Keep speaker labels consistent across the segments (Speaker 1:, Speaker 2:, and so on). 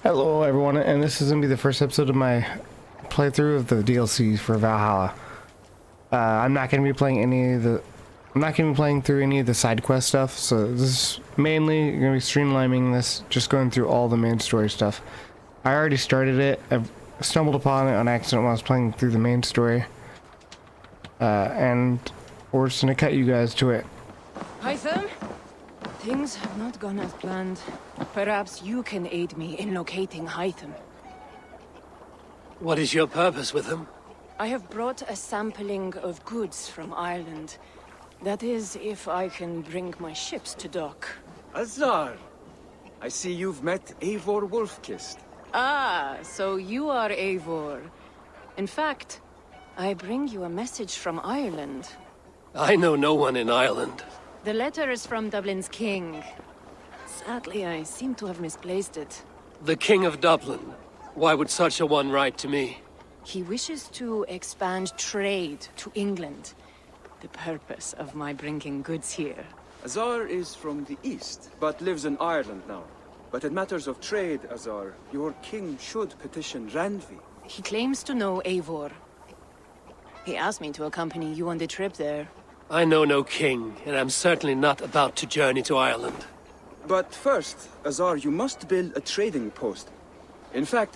Speaker 1: Hello everyone, and this is going to be the first episode of my playthrough of the DLC for Valhalla. I'm not going to be playing through any of the side quest stuff, so this is mainly going to be streamlining this, just going through all the main story stuff. I already started it. I've stumbled upon it on accident while I was playing through the main story. And we're just going to cut you guys to it.
Speaker 2: Hytham? Things have not gone as planned. Perhaps you can aid me in locating Hytham.
Speaker 3: What is your purpose with him?
Speaker 2: I have brought a sampling of goods from Ireland. That is, if I can bring my ships to dock.
Speaker 4: Azar! I see you've met Eivor Wolfkist.
Speaker 2: Ah, so you are Eivor. In fact, I bring you a message from Ireland.
Speaker 3: I know no one in Ireland.
Speaker 2: The letter is from Dublin's king. Sadly, I seem to have misplaced it.
Speaker 3: The King of Dublin. Why would such a one write to me?
Speaker 2: He wishes to expand trade to England. The purpose of my bringing goods here.
Speaker 4: Azar is from the east, but lives in Ireland now. But in matters of trade, Azar, your king should petition Randvi.
Speaker 2: He claims to know Eivor. He asked me to accompany you on the trip there.
Speaker 3: I know no king, and I'm certainly not about to journey to Ireland.
Speaker 4: But first, Azar, you must build a trading post. In fact,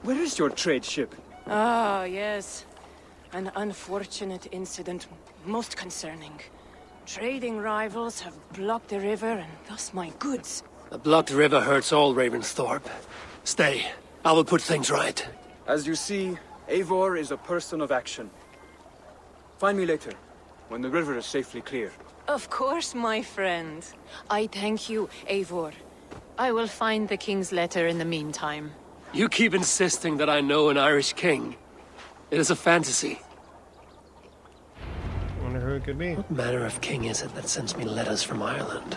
Speaker 4: where is your trade ship?
Speaker 2: Ah, yes. An unfortunate incident, most concerning. Trading rivals have blocked the river and thus my goods.
Speaker 3: A blocked river hurts all Ravensthorpe. Stay. I will put things right.
Speaker 4: As you see, Eivor is a person of action. Find me later, when the river is safely clear.
Speaker 2: Of course, my friend. I thank you, Eivor. I will find the king's letter in the meantime.
Speaker 3: You keep insisting that I know an Irish king. It is a fantasy.
Speaker 1: Wonder who it could be.
Speaker 3: What manner of king is it that sends me letters from Ireland?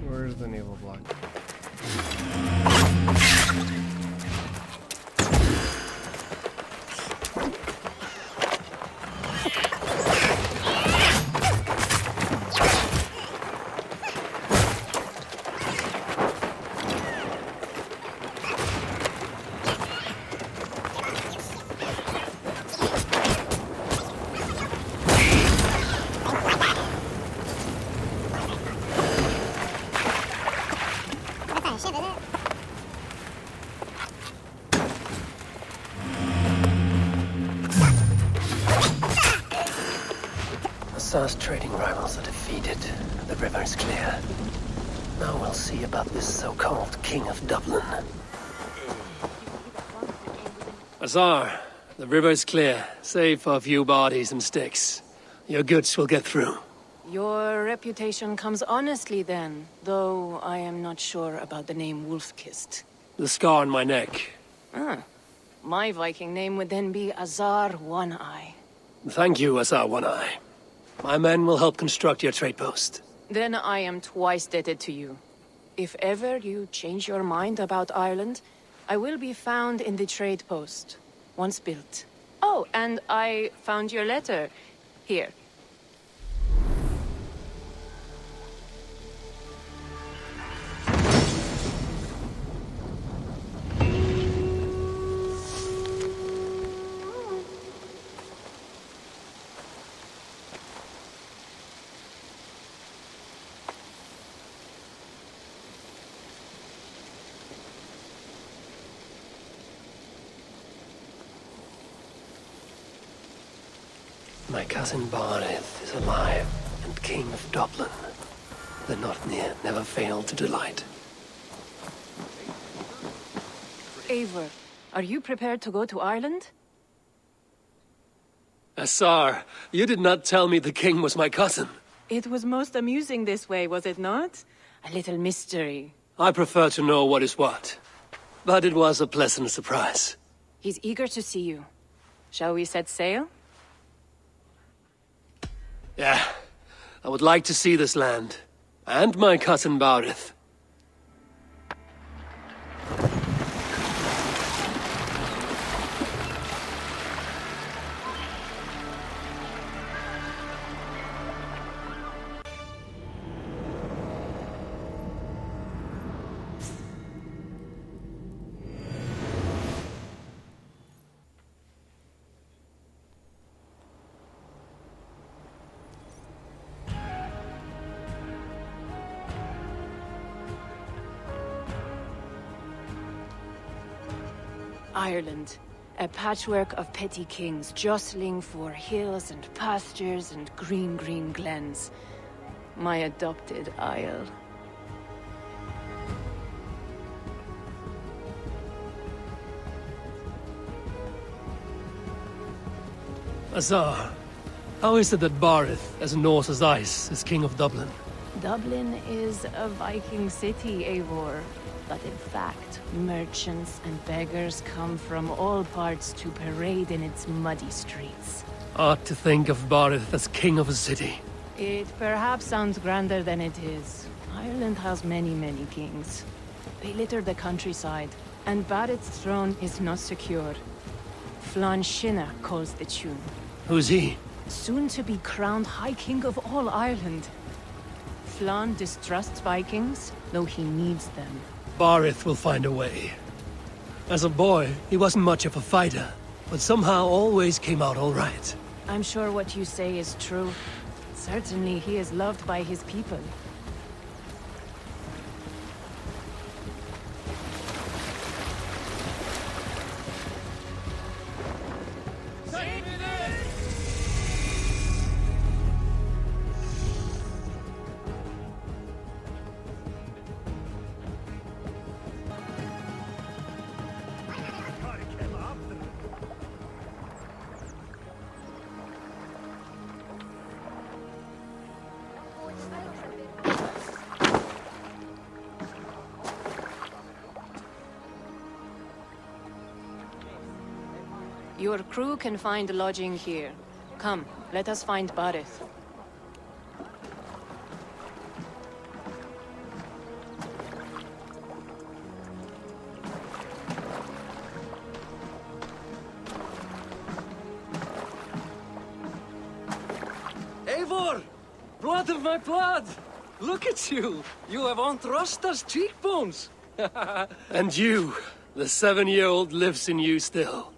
Speaker 1: Where's the naval block?
Speaker 3: Assar's trading rivals are defeated. The river is clear. Now we'll see about this so-called King of Dublin. Azar, the river is clear, save for a few bodies and sticks. Your goods will get through.
Speaker 2: Your reputation comes honestly then, though I am not sure about the name Wolfkist.
Speaker 3: The scar on my neck.
Speaker 2: Ah, my Viking name would then be Azar One-Eye.
Speaker 3: Thank you, Azar One-Eye. My men will help construct your trade post.
Speaker 2: Then I am twice indebted to you. If ever you change your mind about Ireland, I will be found in the trade post, once built. Oh, and I found your letter. Here.
Speaker 3: My cousin Barith is alive and King of Dublin. The not near never failed to delight.
Speaker 2: Eivor, are you prepared to go to Ireland?
Speaker 3: Assar, you did not tell me the king was my cousin.
Speaker 2: It was most amusing this way, was it not? A little mystery.
Speaker 3: I prefer to know what is what. But it was a pleasant surprise.
Speaker 2: He's eager to see you. Shall we set sail?
Speaker 3: Yeah, I would like to see this land. And my cousin Barith.
Speaker 2: Ireland. A patchwork of petty kings jostling for hills and pastures and green glens. My adopted isle.
Speaker 3: Azar, how is it that Barith, as Norse as ice, is king of Dublin?
Speaker 2: Dublin is a Viking city, Eivor. But in fact, merchants and beggars come from all parts to parade in its muddy streets.
Speaker 3: Odd to think of Barith as king of a city.
Speaker 2: It perhaps sounds grander than it is. Ireland has many kings. They litter the countryside, and Barrett's throne is not secure. Flann Sinna calls the tune.
Speaker 3: Who's he?
Speaker 2: Soon to be crowned High King of all Ireland. Flann distrusts Vikings, though he needs them.
Speaker 3: Barith will find a way. As a boy, he wasn't much of a fighter, but somehow always came out all right.
Speaker 2: I'm sure what you say is true. Certainly he is loved by his people. Your crew can find lodging here. Come, let us find Barith.
Speaker 5: Eivor! Blood of my blood! Look at you! You have Aunt Rosta's cheekbones!
Speaker 3: And you, the 7-year-old lives in you still.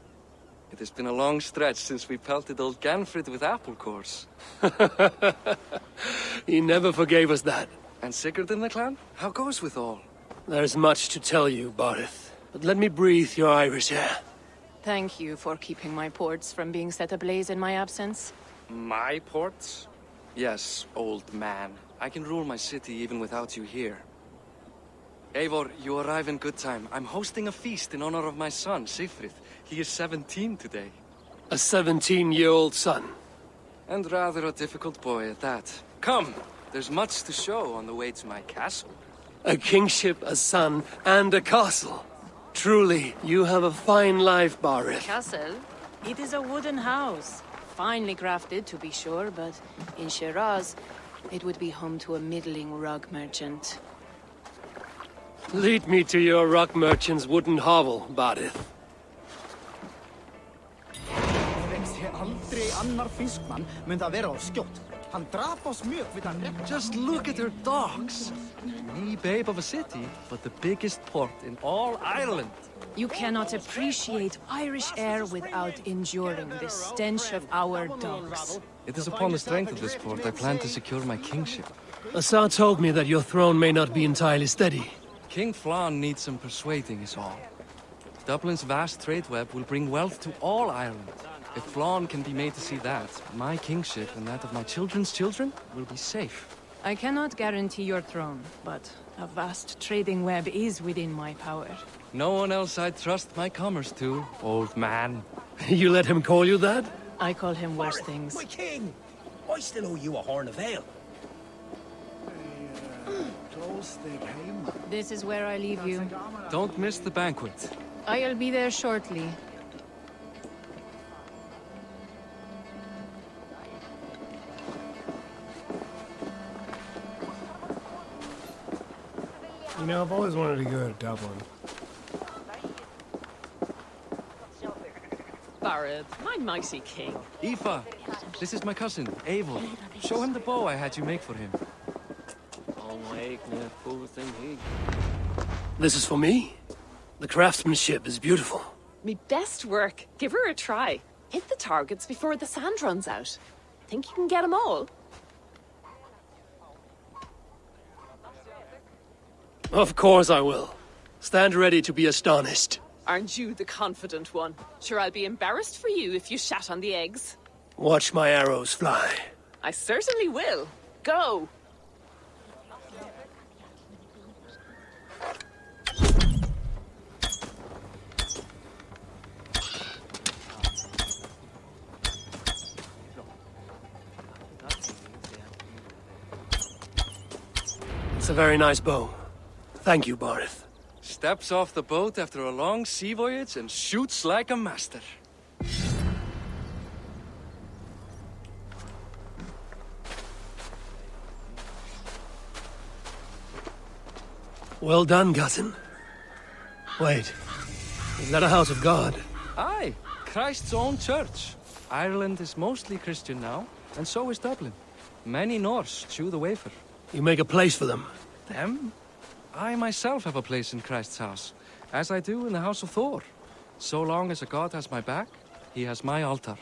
Speaker 5: It has been a long stretch since we pelted old Ganfrid with apple cores.
Speaker 3: He never forgave us that.
Speaker 5: And Sigurd in the clan? How goes with all?
Speaker 3: There's much to tell you, Barith, but let me breathe your Irish air.
Speaker 2: Thank you for keeping my ports from being set ablaze in my absence.
Speaker 5: My ports? Yes, old man. I can rule my city even without you here. Eivor, you arrive in good time. I'm hosting a feast in honor of my son, Sigfrid. He is 17 today.
Speaker 3: A 17-year-old son.
Speaker 5: And rather a difficult boy at that. Come! There's much to show on the way to my castle.
Speaker 3: A kingship, a son, and a castle. Truly, you have a fine life, Barith.
Speaker 2: Castle? It is a wooden house. Finely crafted, to be sure, but in Shiraz, it would be home to a middling rug merchant.
Speaker 3: Lead me to your rock merchant's wooden hovel, Barith.
Speaker 5: Just look at her dogs. Me babe of a city, but the biggest port in all Ireland.
Speaker 2: You cannot appreciate Irish air without enduring the stench of our dogs.
Speaker 5: It is upon the strength of this port I plan to secure my kingship.
Speaker 3: Assar told me that your throne may not be entirely steady.
Speaker 5: King Flann needs some persuading is all. Dublin's vast trade web will bring wealth to all Ireland. If Flann can be made to see that, my kingship and that of my children's children will be safe.
Speaker 2: I cannot guarantee your throne, but a vast trading web is within my power.
Speaker 5: No one else I'd trust my commerce to, old man.
Speaker 3: You let him call you that?
Speaker 2: I call him worse things.
Speaker 6: My king! I still owe you a horn of ale.
Speaker 2: This is where I leave you.
Speaker 5: Don't miss the banquet.
Speaker 2: I'll be there shortly.
Speaker 1: You know, I've always wanted to go to Dublin.
Speaker 7: Barrett, my mighty king.
Speaker 5: Aoife, this is my cousin, Eivor. Show him the bow I had you make for him.
Speaker 3: This is for me? The craftsmanship is beautiful.
Speaker 7: Me best work. Give her a try. Hit the targets before the sand runs out. Think you can get them all?
Speaker 3: Of course I will. Stand ready to be astonished.
Speaker 7: Aren't you the confident one? Sure, I'll be embarrassed for you if you shat on the eggs.
Speaker 6: Watch my arrows fly.
Speaker 7: I certainly will. Go!
Speaker 6: It's a very nice bow. Thank you, Barith.
Speaker 5: Steps off the boat after a long sea voyage and shoots like a master.
Speaker 6: Well done, cousin. Wait, is that a house of God?
Speaker 5: Aye, Christ's own church. Ireland is mostly Christian now, and so is Dublin. Many Norse chew the wafer.
Speaker 6: You make a place for them.
Speaker 5: Them? I myself have a place in Christ's house, as I do in the house of Thor. So long as a god has my back, he has my altar.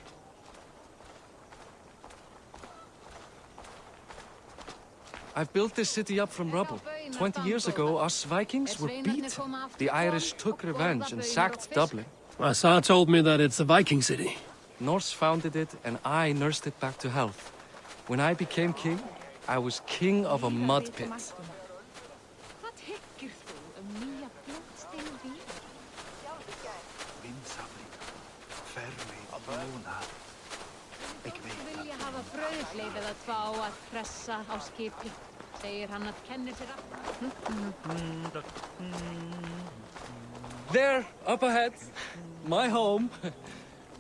Speaker 5: I've built this city up from rubble. 20 years ago, us Vikings were beaten. The Irish took revenge and sacked Dublin.
Speaker 6: Assar told me that it's a Viking city.
Speaker 5: Norse founded it, and I nursed it back to health. When I became king, I was king of a mud pit. There, up ahead, my home.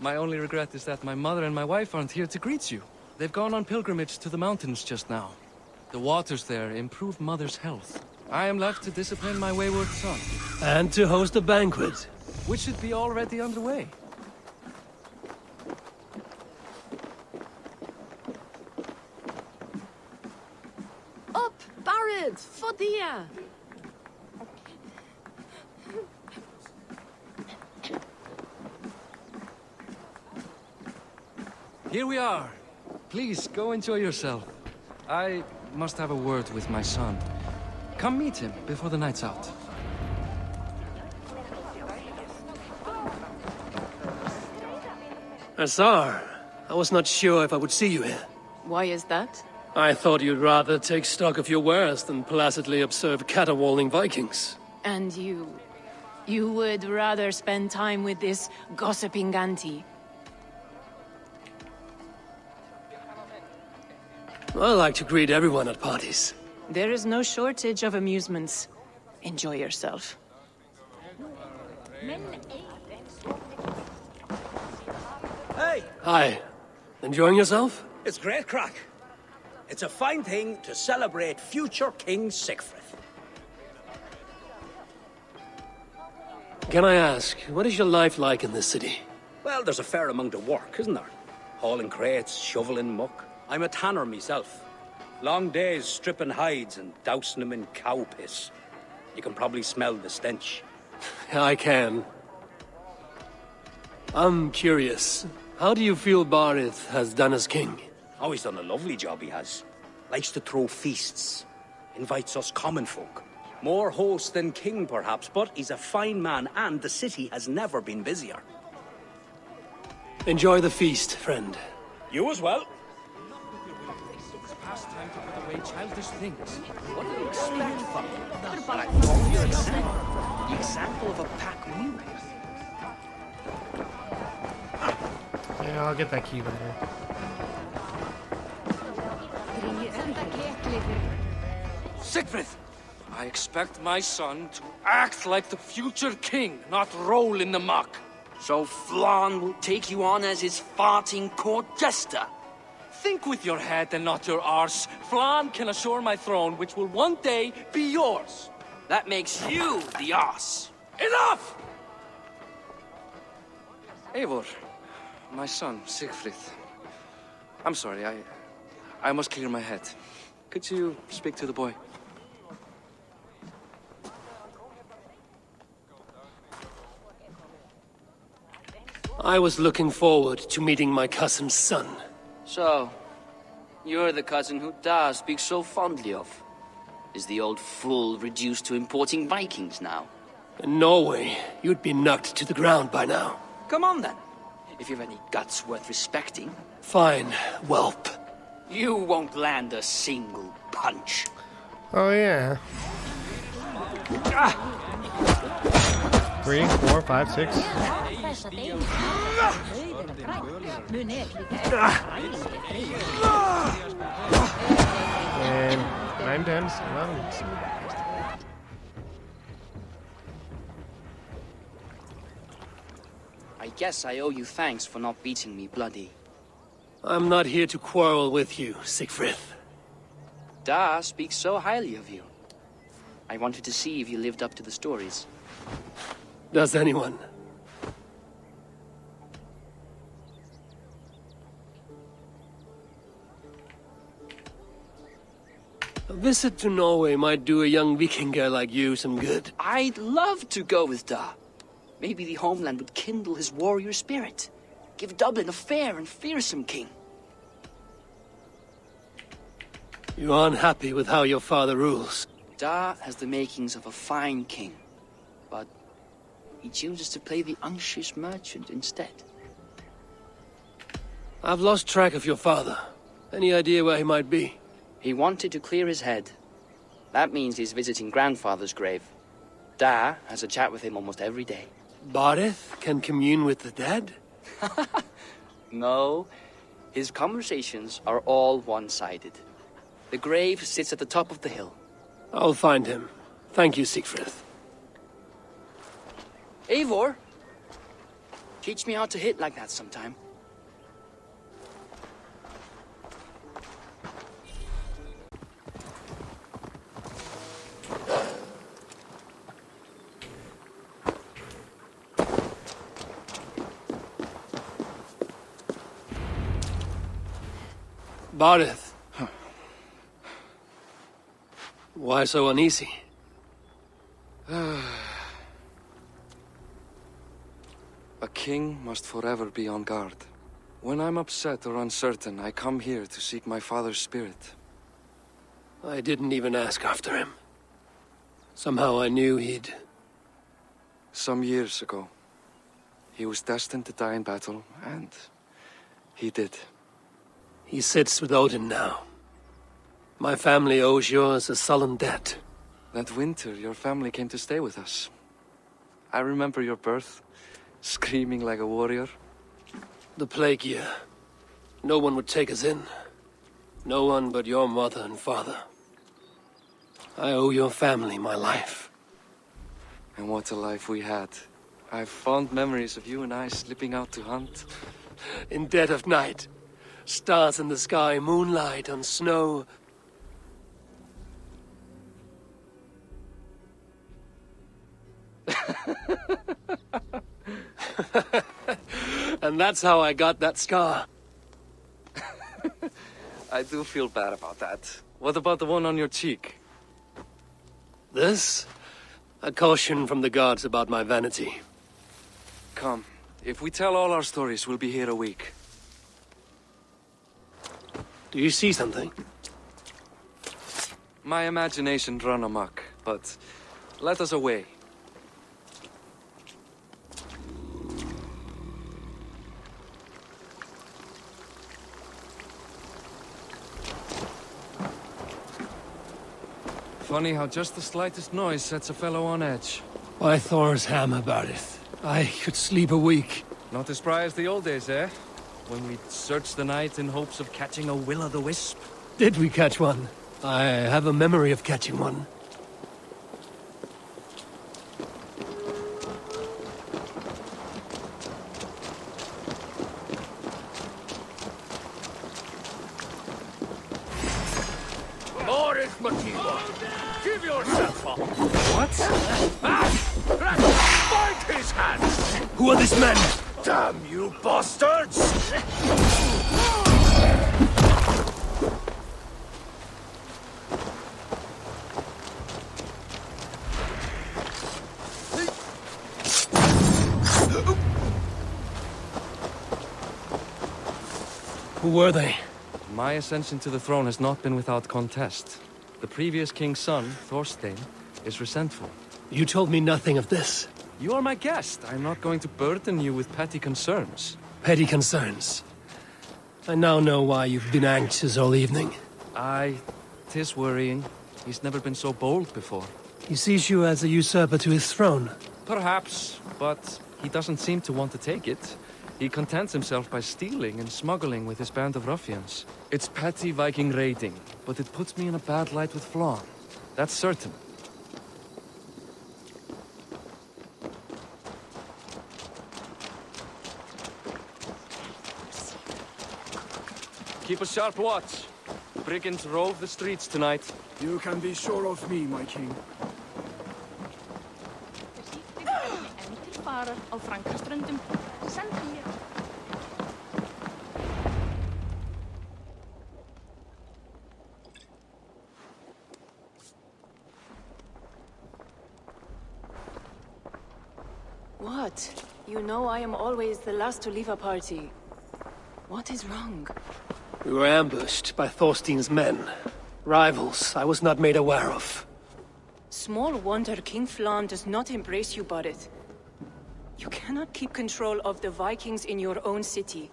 Speaker 5: My only regret is that my mother and my wife aren't here to greet you. They've gone on pilgrimage to the mountains just now. The waters there improve Mother's health. I am left to discipline my wayward son.
Speaker 6: And to host a banquet.
Speaker 5: Which should be already underway.
Speaker 7: Up, Barad! Fodia!
Speaker 5: Here we are. Please, go enjoy yourself. I must have a word with my son. Come meet him before the night's out.
Speaker 6: Assar, I was not sure if I would see you here.
Speaker 2: Why is that?
Speaker 6: I thought you'd rather take stock of your wares than placidly observe caterwauling Vikings.
Speaker 2: And you... you would rather spend time with this gossiping auntie?
Speaker 6: I like to greet everyone at parties.
Speaker 2: There is no shortage of amusements. Enjoy yourself.
Speaker 8: Hey,
Speaker 6: Hi. Enjoying yourself?
Speaker 8: it's great crack. It's a fine thing to celebrate future King Siegfried.
Speaker 6: Can I ask, what is your life like in this city?
Speaker 8: Well, there's a fair amount of work, isn't there? Hauling crates, shoveling muck. I'm a tanner myself. Long days stripping hides and dousing them in cow piss. You can probably smell the stench.
Speaker 6: I can. I'm curious. How do you feel Barith has done as king?
Speaker 8: Oh, he's done a lovely job, he has. Likes to throw feasts. Invites us common folk. More host than king, perhaps, but he's a fine man, and the city has never been busier.
Speaker 6: Enjoy the feast, friend.
Speaker 8: You as well.
Speaker 5: It's past time to put away childish things. What do you expect from me? But I thought your example. The example of a pack mule.
Speaker 1: Yeah, I'll get that key later.
Speaker 5: Siegfried! I expect my son to act like the future king, not roll in the muck.
Speaker 9: So Flan will take you on as his farting court jester?
Speaker 5: Think with your head and not your arse. Flan can assure my throne, which will one day be yours.
Speaker 9: That makes you the ass.
Speaker 5: Enough! Eivor, my son, Siegfried. I'm sorry, I must clear my head. Could you speak to the boy?
Speaker 6: I was looking forward to meeting my cousin's son.
Speaker 9: So, you're the cousin who Da speaks so fondly of. Is the old fool reduced to importing Vikings now?
Speaker 6: In Norway, you'd be knocked to the ground by now.
Speaker 9: Come on then. If you've any guts worth respecting.
Speaker 6: Fine, whelp.
Speaker 9: You won't land a single punch.
Speaker 1: Oh yeah. 3, 4, 5, 6. And 9, 10, 11.
Speaker 9: I guess I owe you thanks for not beating me bloody.
Speaker 6: I'm not here to quarrel with you, Siegfried.
Speaker 9: Da speaks so highly of you. I wanted to see if you lived up to the stories.
Speaker 6: Does anyone? A visit to Norway might do a young Vikinger like you some good.
Speaker 9: I'd love to go with Da. Maybe the homeland would kindle his warrior spirit. Give Dublin a fair and fearsome king.
Speaker 6: You're unhappy with how your father rules.
Speaker 9: Da has the makings of a fine king, but he chooses to play the unctuous merchant instead.
Speaker 6: I've lost track of your father. Any idea where he might be?
Speaker 9: He wanted to clear his head. That means he's visiting grandfather's grave. Da has a chat with him almost every day.
Speaker 6: Barith can commune with the dead?
Speaker 9: No, his conversations are all one-sided. The grave sits at the top of the hill.
Speaker 6: I'll find him. Thank you, Siegfried.
Speaker 9: Eivor, teach me how to hit like that sometime.
Speaker 6: Barith. Why so uneasy?
Speaker 5: A king must forever be on guard. When I'm upset or uncertain, I come here to seek my father's spirit.
Speaker 6: I didn't even ask after him. Somehow I knew he'd...
Speaker 5: Some years ago, he was destined to die in battle, and he did.
Speaker 6: He sits with Odin now. My family owes yours a sullen debt.
Speaker 5: That winter, your family came to stay with us. I remember your birth, screaming like a warrior.
Speaker 6: The plague year. No one would take us in. No one but your mother and father. I owe your family my life.
Speaker 5: And what a life we had. I have fond memories of you and I slipping out to hunt.
Speaker 6: In dead of night. Stars in the sky, moonlight on snow. And that's how I got that scar.
Speaker 5: I do feel bad about that. What about the one on your cheek?
Speaker 6: This? A caution from the gods about my vanity.
Speaker 5: Come, if we tell all our stories, we'll be here a week.
Speaker 6: Do you see something?
Speaker 5: My imagination run amok, but let us away. Funny how just the slightest noise sets a fellow on edge.
Speaker 6: Why Thor's hammer about it? I could sleep a week.
Speaker 5: Not as spry as the old days, eh? When we'd search the night in hopes of catching a will-o'-the-wisp.
Speaker 6: Did we catch one? I have a memory of catching one.
Speaker 8: Morris Matiba, give yourself up.
Speaker 5: What?
Speaker 8: Bind his hands!
Speaker 6: Who are these men?
Speaker 8: Damn you bastards!
Speaker 6: Who were they?
Speaker 5: My ascension to the throne has not been without contest. The previous king's son, Thorstein, is resentful.
Speaker 6: You told me nothing of this.
Speaker 5: You are my guest. I'm not going to burden you with petty concerns.
Speaker 6: Petty concerns. I now know why you've been anxious all evening.
Speaker 5: Aye, 'tis worrying. He's never been so bold before.
Speaker 6: He sees you as a usurper to his throne.
Speaker 5: Perhaps, but he doesn't seem to want to take it. He contents himself by stealing and smuggling with his band of ruffians. It's petty Viking raiding, but it puts me in a bad light with Flann. That's certain. Keep a sharp watch. Brigands rove the streets tonight.
Speaker 4: You can be sure of me, my king.
Speaker 2: What? You know I am always the last to leave a party. What is wrong?
Speaker 6: We were ambushed by Thorstein's men. Rivals I was not made aware of.
Speaker 2: Small wonder King Flann does not embrace you, Barrett. You cannot keep control of the Vikings in your own city.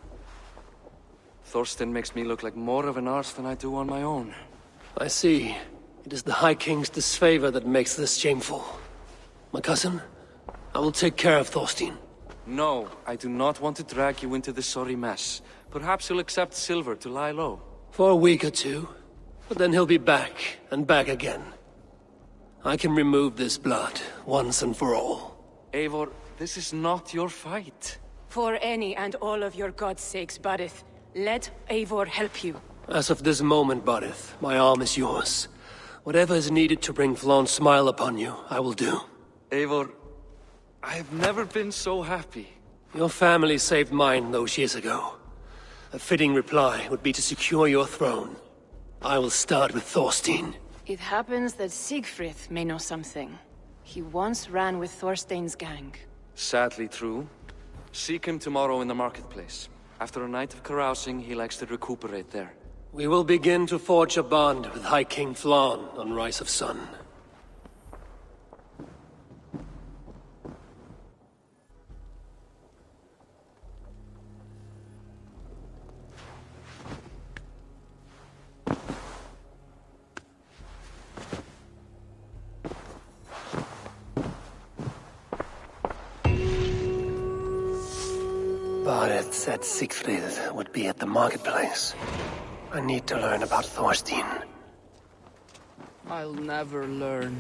Speaker 5: Thorstein makes me look like more of an arse than I do on my own.
Speaker 6: I see. It is the High King's disfavor that makes this shameful. My cousin, I will take care of Thorstein.
Speaker 5: No, I do not want to drag you into this sorry mess. Perhaps he'll accept silver to lie low.
Speaker 6: For a week or two, but then he'll be back, and back again. I can remove this blood, once and for all.
Speaker 5: Eivor, this is not your fight.
Speaker 2: For any and all of your god's sakes, Barrett, let Eivor help you.
Speaker 6: As of this moment, Barith, my arm is yours. Whatever is needed to bring Flann's smile upon you, I will do.
Speaker 5: Eivor, I have never been so happy.
Speaker 6: Your family saved mine those years ago. A fitting reply would be to secure your throne. I will start with Thorstein.
Speaker 2: It happens that Siegfried may know something. He once ran with Thorstein's gang.
Speaker 5: Sadly true. Seek him tomorrow in the marketplace. After a night of carousing, he likes to recuperate there.
Speaker 6: We will begin to forge a bond with High King Flann on Rise of Sun. Bareth said Siegfried would be at the marketplace. I need to learn about Thorstein.
Speaker 9: I'll never learn.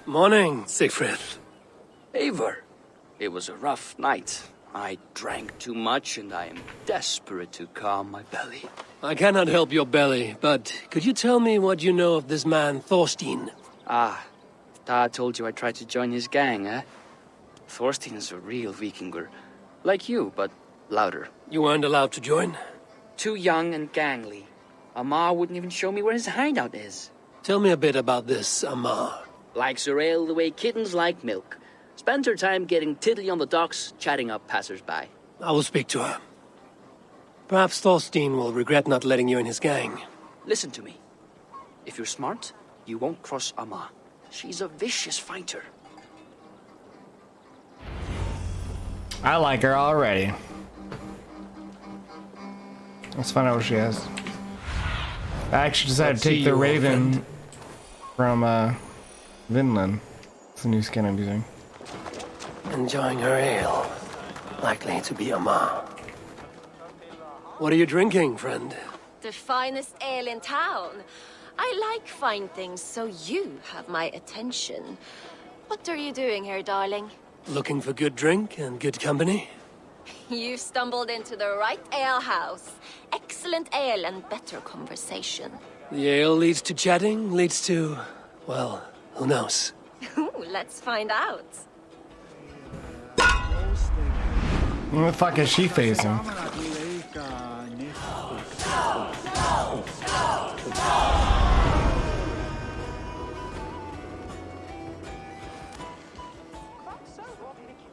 Speaker 6: Morning, Siegfried.
Speaker 9: Eivor, it was a rough night. I drank too much and I am desperate to calm my belly.
Speaker 6: I cannot help your belly, but could you tell me what you know of this man, Thorstein?
Speaker 9: Dad told you I tried to join his gang, eh? Thorstein is a real Vikinger. Like you, but louder.
Speaker 6: You weren't allowed to join?
Speaker 9: Too young and gangly. Amar wouldn't even show me where his hideout is.
Speaker 6: Tell me a bit about this Amar.
Speaker 9: Likes her ale the way kittens like milk. Spends her time getting tiddly on the docks, chatting up passers-by.
Speaker 6: I will speak to her. Perhaps Thorstein will regret not letting you in his gang.
Speaker 9: Listen to me. If you're smart, you won't cross Amar. She's a vicious fighter.
Speaker 1: I like her already. Let's find out what she has. I actually decided to take the Raven from Vinland. It's a new skin I'm using.
Speaker 6: Enjoying her ale. Likely to be Amar. What are you drinking, friend?
Speaker 10: The finest ale in town. I like fine things, so you have my attention. What are you doing here, darling?
Speaker 6: Looking for good drink and good company?
Speaker 10: You've stumbled into the right ale house. Excellent ale and better conversation.
Speaker 6: The ale leads to chatting, leads to... well, who knows?
Speaker 10: Ooh, let's find out.
Speaker 1: Where the fuck is she facing?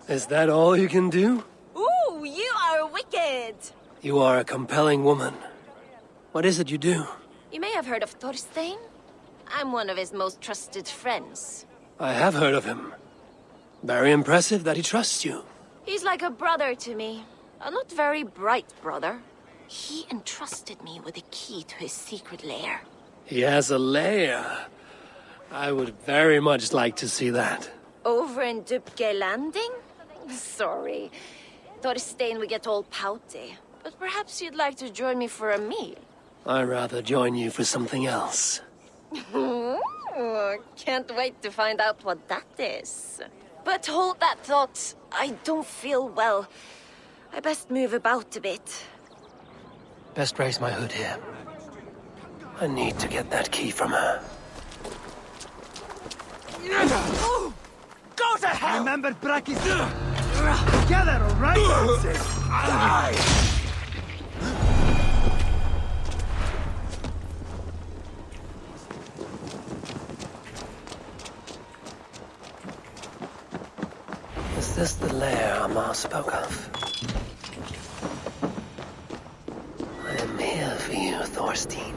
Speaker 6: Is that all you can do?
Speaker 10: Ooh, you are wicked!
Speaker 6: You are a compelling woman. What is it you do?
Speaker 10: You may have heard of Thorstein. I'm one of his most trusted friends.
Speaker 6: I have heard of him. Very impressive that he trusts you.
Speaker 10: He's like a brother to me. A not very bright brother. He entrusted me with the key to his secret lair.
Speaker 6: He has a lair. I would very much like to see that.
Speaker 10: Over in Dubke Landing? Sorry. Thorstein would get all pouty. But perhaps you'd like to join me for a meal.
Speaker 6: I'd rather join you for something else.
Speaker 10: Can't wait to find out what that is. But hold that thought. I don't feel well. I best move about a bit.
Speaker 6: Best raise my hood here. I need to get that key from her.
Speaker 11: Go to hell! Remember Braki's... Together, all right?
Speaker 6: Is this the lair Amar spoke of? I am here for you, Thorstein.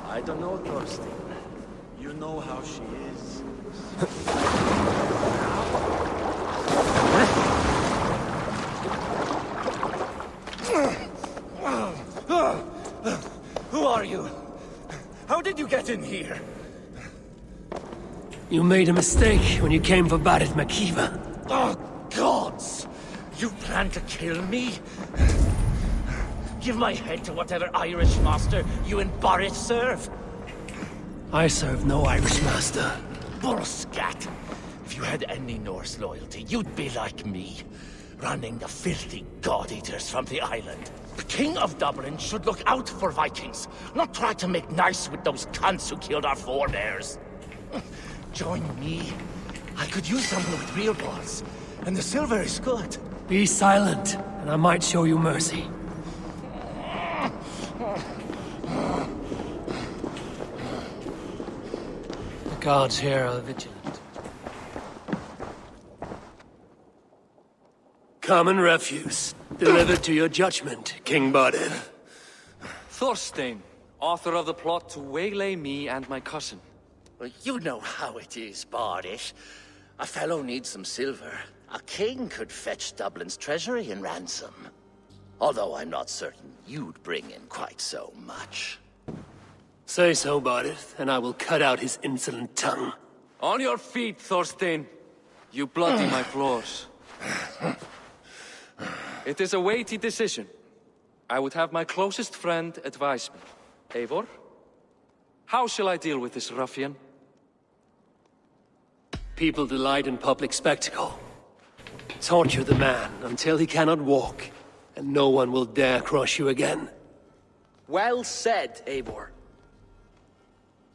Speaker 11: I don't know, Thorstein. You know how she is. Who are you? How did you get in here?
Speaker 6: You made a mistake when you came for Barit Makiva.
Speaker 11: Oh, gods! You plan to kill me? Give my head to whatever Irish master you and Boris serve.
Speaker 6: I serve no Irish master.
Speaker 11: Bullscat! If you had any Norse loyalty, you'd be like me, running the filthy god-eaters from the island. The King of Dublin should look out for Vikings, not try to make nice with those cunts who killed our forebears. Join me. I could use someone with real balls, and the silver is good.
Speaker 6: Be silent, and I might show you mercy. The guards here are vigilant. Common refuse. Delivered to your judgment, King Badr.
Speaker 5: Thorstein, author of the plot to waylay me and my cousin.
Speaker 12: Well, you know how it is, Bardish. A fellow needs some silver. A king could fetch Dublin's treasury in ransom. Although I'm not certain you'd bring in quite so much.
Speaker 6: Say so, Badr, and I will cut out his insolent tongue.
Speaker 5: On your feet, Thorstein. You bloody my floors. It is a weighty decision. I would have my closest friend advise me. Eivor? How shall I deal with this ruffian?
Speaker 6: People delight in public spectacle. Torture the man until he cannot walk, and no one will dare cross you again.
Speaker 12: Well said, Eivor.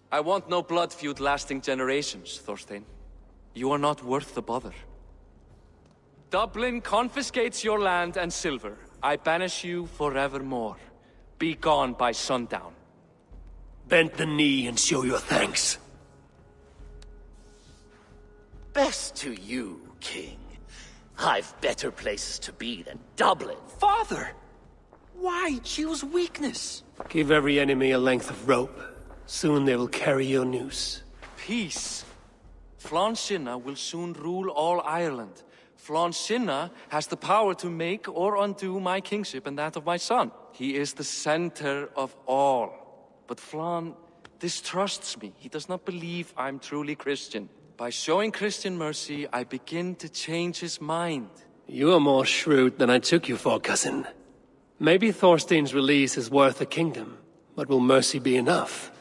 Speaker 5: I want no blood feud lasting generations, Thorstein. You are not worth the bother. Dublin confiscates your land and silver. I banish you forevermore. Be gone by sundown.
Speaker 6: Bend the knee and show your thanks.
Speaker 12: Best to you, King. I've better places to be than Dublin.
Speaker 11: Father! Why choose weakness?
Speaker 6: Give every enemy a length of rope. Soon they will carry your noose.
Speaker 5: Peace. Flann Sinna will soon rule all Ireland. Flann Sinna has the power to make or undo my kingship and that of my son. He is the center of all. But Flann distrusts me. He does not believe I'm truly Christian. By showing Christian mercy, I begin to change his mind.
Speaker 6: You are more shrewd than I took you for, cousin. Maybe Thorstein's release is worth a kingdom, but will mercy be enough?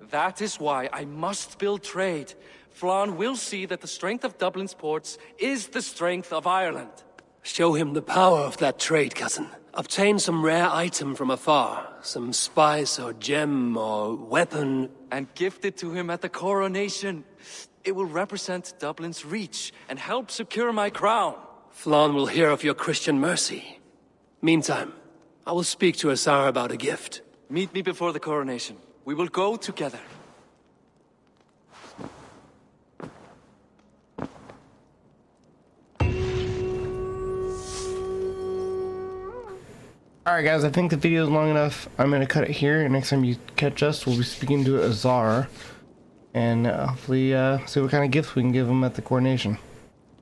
Speaker 5: That is why I must build trade. Flann will see that the strength of Dublin's ports is the strength of Ireland.
Speaker 6: Show him the power of that trade, cousin. Obtain some rare item from afar. Some spice or gem or weapon.
Speaker 5: And gift it to him at the coronation. It will represent Dublin's reach and help secure my crown.
Speaker 6: Flann will hear of your Christian mercy. Meantime, I will speak to Asar about a gift.
Speaker 5: Meet me before the coronation. We will go together.
Speaker 1: Alright guys, I think the video is long enough. I'm going to cut it here. Next time you catch us, we'll be speaking to Azar. And hopefully see what kind of gifts we can give him at the coronation.